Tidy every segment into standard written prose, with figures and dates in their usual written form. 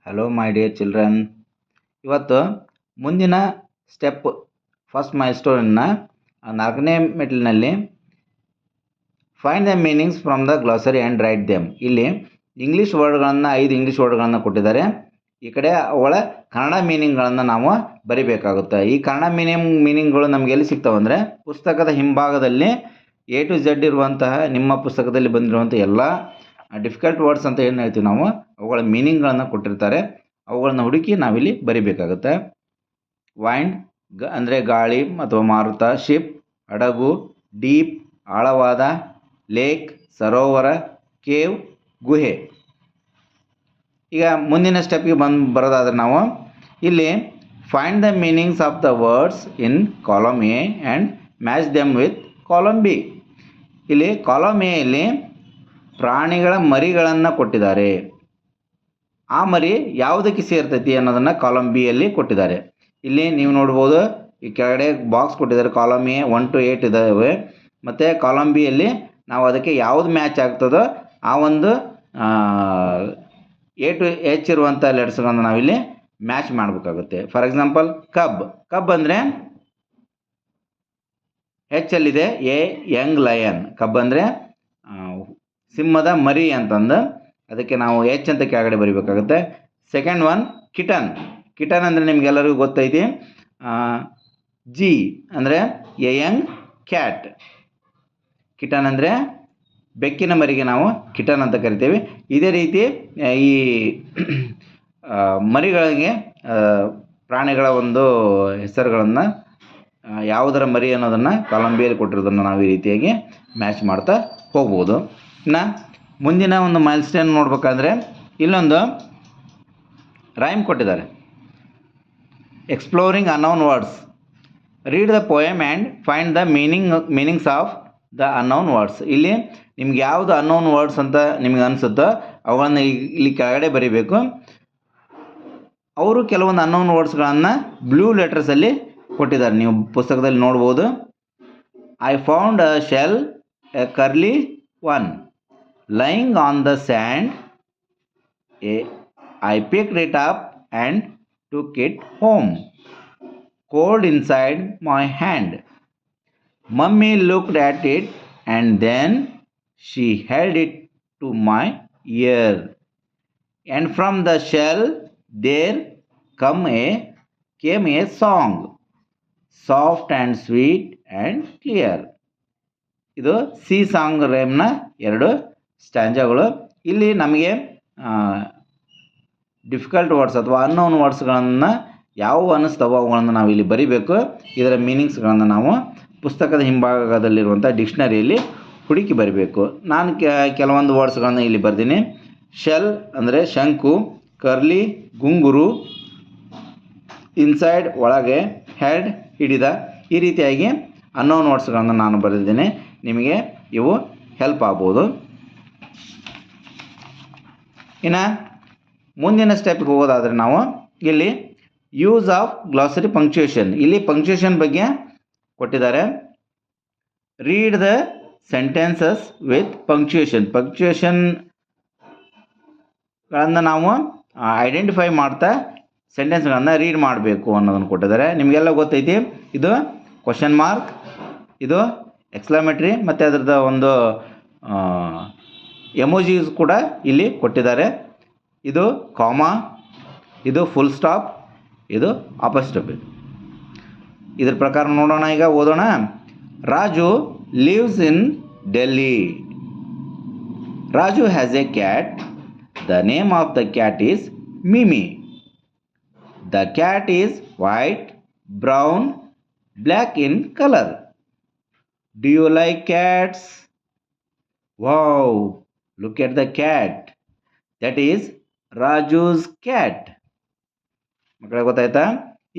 Hello my dear children. ಇವತ್ತು ಮುಂದಿನ step first ಮೈಲ್ಸ್ಟೋನ್ನ 4ನೇ ಮೆಟ್ಲಿನಲ್ಲಿ find the meanings from the glossary and write them. ಇಲ್ಲಿ ಇಂಗ್ಲೀಷ್ ವರ್ಡ್ಗಳನ್ನು 5 ಇಂಗ್ಲೀಷ್ ವರ್ಡ್ಗಳನ್ನು ಕೊಟ್ಟಿದ್ದಾರೆ. ಈ ಕಡೆ ಅವುಗಳ ಕನ್ನಡ ಮೀನಿಂಗ್ಗಳನ್ನು ನಾವು ಬರಿಬೇಕಾಗುತ್ತೆ. ಈ ಕನ್ನಡ ಮೀನಿಂಗ್ಗಳು ನಮಗೆ ಎಲ್ಲಿ ಸಿಗ್ತಾವಂದರೆ ಪುಸ್ತಕದ ಹಿಂಭಾಗದಲ್ಲಿ A to Z ಇರುವಂತಹ ನಿಮ್ಮ ಪುಸ್ತಕದಲ್ಲಿ ಬಂದಿರುವಂಥ ಎಲ್ಲ ಡಿಫಿಕಲ್ಟ್ ವರ್ಡ್ಸ್ ಅಂತ ಏನು ಹೇಳ್ತೀವಿ ನಾವು, ಅವುಗಳ ಮೀನಿಂಗ್ಗಳನ್ನು ಕೊಟ್ಟಿರ್ತಾರೆ. ಅವುಗಳನ್ನು ಹುಡುಕಿ ನಾವಿಲ್ಲಿ ಬರಿಬೇಕಾಗುತ್ತೆ. ವೈಂಡ್ ಅಂದರೆ ಗಾಳಿ ಅಥವಾ ಮಾರುತ, ಶಿಪ್ ಹಡಗು, ಡೀಪ್ ಆಳವಾದ, ಲೇಕ್ ಸರೋವರ, ಕೇವ್ ಗುಹೆ. ಈಗ ಮುಂದಿನ ಸ್ಟೆಪ್ಗೆ ಬರೋದಾದ್ರೆ ನಾವು ಇಲ್ಲಿ find the meanings of the words in column A and match them with column B. ಇಲ್ಲಿ ಕಾಲಮ್ ಎ ಇಲ್ಲಿ ಪ್ರಾಣಿಗಳ ಮರಿಗಳನ್ನು ಕೊಟ್ಟಿದ್ದಾರೆ. ಆ ಮರಿ ಯಾವುದಕ್ಕೆ ಸೇರ್ತೈತಿ ಅನ್ನೋದನ್ನು ಕಾಲಮ್ ಬಿ ಯಲ್ಲಿ ಕೊಟ್ಟಿದ್ದಾರೆ. ಇಲ್ಲಿ ನೀವು ನೋಡ್ಬೋದು, ಈ ಕೆಳಗಡೆ ಬಾಕ್ಸ್ ಕೊಟ್ಟಿದ್ದಾರೆ. ಕಾಲಮ್ ಎ 1 to 8 ಇದ್ದಾವೆ, ಮತ್ತು ಕಾಲಮ್ ಬಿ ಯಲ್ಲಿ ನಾವು ಅದಕ್ಕೆ ಯಾವುದು ಮ್ಯಾಚ್ ಆಗ್ತದೋ ಆ ಒಂದು A to H ಇರುವಂಥ ಲೆಟರ್ಸ್ಗಳನ್ನು ನಾವಿಲ್ಲಿ ಮ್ಯಾಚ್ ಮಾಡಬೇಕಾಗುತ್ತೆ. ಫಾರ್ ಎಕ್ಸಾಂಪಲ್ ಕಬ್ ಅಂದರೆ H ಅಲ್ಲಿದೆ ಎ ಯಂಗ್ ಲಯನ್. ಕಬ್ ಅಂದರೆ ಸಿಂಹದ ಮರಿ ಅಂತಂದು ಅದಕ್ಕೆ ನಾವು H ಅಂತ ಕೆಳಗಡೆ ಬರೀಬೇಕಾಗುತ್ತೆ. ಸೆಕೆಂಡ್ ಒನ್ ಕಿಟನ್ ಅಂದರೆ ನಿಮಗೆಲ್ಲರಿಗೂ ಗೊತ್ತೈತಿ. ಜಿ ಅಂದರೆ ಎ ಯಂಗ್ ಕ್ಯಾಟ್. ಕಿಟನ್ ಅಂದರೆ ಬೆಕ್ಕಿನ ಮರಿಗೆ ನಾವು ಕಿಟನ್ ಅಂತ ಕರಿತೀವಿ. ಇದೇ ರೀತಿ ಈ ಮರಿಗಳಿಗೆ ಪ್ರಾಣಿಗಳ ಒಂದು ಹೆಸರುಗಳನ್ನು ಯಾವುದರ ಮರಿ ಅನ್ನೋದನ್ನು ಕಾಲಮ್ ಬಿ ಯಲ್ಲಿ ಕೊಟ್ಟಿರೋದನ್ನು ನಾವು ಈ ರೀತಿಯಾಗಿ ಮ್ಯಾಚ್ ಮಾಡ್ತಾ ಹೋಗ್ಬೋದು. ಇನ್ನು ಮುಂದಿನ ಒಂದು ಮೈಲ್ಸ್ಟೋನ್ ನೋಡ್ಬೇಕಂದ್ರೆ ಇಲ್ಲೊಂದು ರೈಮ್ ಕೊಟ್ಟಿದ್ದಾರೆ. Exploring unknown words, read the poem and find the meanings of the unknown words. ಇಲ್ಲಿ ನಿಮ್ಗೆ ಯಾವುದು ಅನ್ನೌನ್ ವರ್ಡ್ಸ್ ಅಂತ ನಿಮ್ಗೆ ಅನಿಸುತ್ತೋ ಅವುಗಳನ್ನು ಇಲ್ಲಿ ಕೆಳಗಡೆ ಬರೀಬೇಕು. ಅವರು ಕೆಲವೊಂದು ಅನ್ನೌನ್ ವರ್ಡ್ಸ್ಗಳನ್ನು ಬ್ಲೂ ಲೆಟರ್ಸಲ್ಲಿ ಕೊಟ್ಟಿದ್ದಾರೆ, ನೀವು ಪುಸ್ತಕದಲ್ಲಿ ನೋಡ್ಬೋದು. I found a shell, A curly one, lying on the sand, I picked it up and took it home, cold inside my hand. Mummy looked at it and then she held it to my ear. And from the shell there came a song, soft and sweet and clear. ಇದು C song ರೈಮ್ನ 2 ಸ್ಟ್ಯಾಂಜಾಗಳು. ಇಲ್ಲಿ ನಮಗೆ difficult words ಅಥವಾ unknown ವರ್ಡ್ಸ್ಗಳನ್ನು ಯಾವುವು ಅನ್ನಿಸ್ತವೋ ಅವುಗಳನ್ನು ನಾವು ಇಲ್ಲಿ ಬರಿಬೇಕು. ಇದರ ಮೀನಿಂಗ್ಸ್ಗಳನ್ನು ನಾವು ಪುಸ್ತಕದ ಹಿಂಭಾಗದಲ್ಲಿರುವಂಥ ಡಿಕ್ಷನರಿಯಲ್ಲಿ ಹುಡುಕಿ ಬರಿಬೇಕು. ನಾನು ಕೆಲವೊಂದು ವರ್ಡ್ಸ್ಗಳನ್ನು ಇಲ್ಲಿ ಬರ್ತೀನಿ. ಶೆಲ್ ಅಂದರೆ ಶಂಕು, ಕರ್ಲಿ ಗುಂಗುರು, ಇನ್ಸೈಡ್ ಒಳಗೆ, ಹೆಡ್ ಹಿಡಿದ. ಈ ರೀತಿಯಾಗಿ ಅನ್ನೋನ್ ವರ್ಡ್ಸ್ಗಳನ್ನು ನಾನು ಬರೆದಿದ್ದೇನೆ. ನಿಮಗೆ ಇವು ಹೆಲ್ಪ್ ಆಗ್ಬೋದು. ಇನ್ನು ಮುಂದಿನ ಸ್ಟೆಪ್ಗೆ ಹೋಗೋದಾದರೆ ನಾವು ಇಲ್ಲಿ ಯೂಸ್ ಆಫ್ ಗ್ಲಾಸರಿ ಪಂಕ್ಚುಯೇಷನ್, ಇಲ್ಲಿ ಪಂಕ್ಚುಯೇಷನ್ ಬಗ್ಗೆ ಕೊಟ್ಟಿದ್ದಾರೆ. ರೀಡ್ ದ ಸೆಂಟೆನ್ಸಸ್ ವಿತ್ ಪಂಕ್ಚುಯೇಷನ್ಗಳನ್ನು ನಾವು ಐಡೆಂಟಿಫೈ ಮಾಡ್ತಾ ಸೆಂಟೆನ್ಸ್ಗಳನ್ನು ರೀಡ್ ಮಾಡಬೇಕು ಅನ್ನೋದನ್ನು ಕೊಟ್ಟಿದ್ದಾರೆ. ನಿಮಗೆಲ್ಲ ಗೊತ್ತೈತಿ, ಇದು ಕ್ವಶನ್ ಮಾರ್ಕ್, ಇದು ಎಕ್ಸ್ಕ್ಲಮೇಟರಿ ಮತ್ತು ಅದರದ ಒಂದು ಎಮೋಜೀಸ್ ಕೂಡ ಇಲ್ಲಿ ಕೊಟ್ಟಿದ್ದಾರೆ. ಇದು ಕಾಮಾ, ಇದು ಫುಲ್ ಸ್ಟಾಪ್, ಇದು ಅಪಸ್ಟ್ರಫಿ. ಇದ್ರ ಪ್ರಕಾರ ನೋಡೋಣ, ಈಗ ಓದೋಣ. Raju lives in Delhi. Raju has a cat. The name of the cat is Mimi. The cat is white, brown, black in colour. Do you like cats? Wow, look at the cat. That is Raju's cat. ಮಕ್ಕಳಿಗೆ ಗೊತ್ತಾಯ್ತಾ?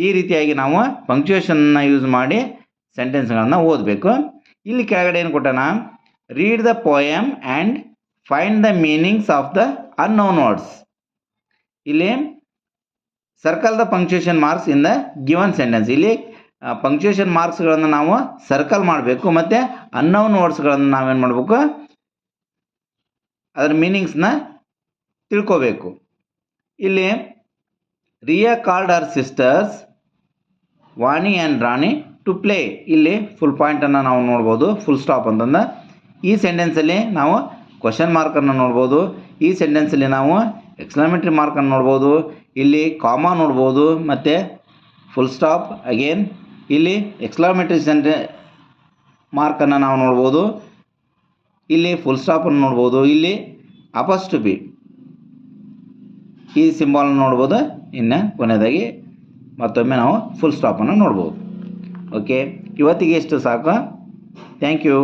ಈ ರೀತಿಯಾಗಿ ನಾವು ಪಂಕ್ಚುಯೇಷನ್ನ use ಮಾಡಿ ಸೆಂಟೆನ್ಸ್ಗಳನ್ನು ಓದಬೇಕು. ಇಲ್ಲಿ ಕೆಳಗಡೆ ಏನು ಕೊಟ್ಟಾನ? Read the poem and find the meanings of the unknown words. ಇಲ್ಲಿ circle the punctuation marks in the given sentence. ಇಲ್ಲಿ ಪಂಕ್ಚುಯೇಷನ್ ಮಾರ್ಕ್ಸ್ಗಳನ್ನು ನಾವು ಸರ್ಕಲ್ ಮಾಡಬೇಕು, ಮತ್ತು ಅನ್ನೋನ್ ವರ್ಡ್ಸ್ಗಳನ್ನು ನಾವೇನು ಮಾಡಬೇಕು, ಅದರ ಮೀನಿಂಗ್ಸ್ನ ತಿಳ್ಕೋಬೇಕು. ಇಲ್ಲಿ Riya called our sisters Vani and Rani to play. ಇಲ್ಲಿ ಫುಲ್ ಪಾಯಿಂಟನ್ನು ನಾವು ನೋಡ್ಬೋದು. ಫುಲ್ ಸ್ಟಾಪ್ ಅಂತಂದು ಈ ಸೆಂಟೆನ್ಸಲ್ಲಿ ನಾವು ಕ್ವಶನ್ ಮಾರ್ಕನ್ನು ನೋಡ್ಬೋದು. ಈ ಸೆಂಟೆನ್ಸಲ್ಲಿ ನಾವು ಎಕ್ಸ್ಕ್ಲಮೇಟರಿ ಮಾರ್ಕನ್ನು ನೋಡ್ಬೋದು. ಇಲ್ಲಿ ಕಾಮಾ ನೋಡ್ಬೋದು ಮತ್ತು ಫುಲ್ ಸ್ಟಾಪ್ ಅಗೇನ್. ಇಲ್ಲಿ ಎಕ್ಸ್ಕ್ಲಮೇಟರಿ ಮಾರ್ಕನ್ನು ನಾವು ನೋಡ್ಬೋದು. ಇಲ್ಲಿ ಫುಲ್ ಸ್ಟಾಪನ್ನು ನೋಡ್ಬೋದು. ಇಲ್ಲಿ ಅಪಸ್ಟ್ರಫಿ ಈ ಸಿಂಬಾಲನ್ನು ನೋಡ್ಬೋದು. ಇನ್ನು ಕೊನೆಯದಾಗಿ ಮತ್ತೊಮ್ಮೆ ನಾವು ಫುಲ್ ಸ್ಟಾಪನ್ನು ನೋಡ್ಬೋದು. ಓಕೆ, ಇವತ್ತಿಗೆ ಇಷ್ಟು ಸಾಕು. Thank you.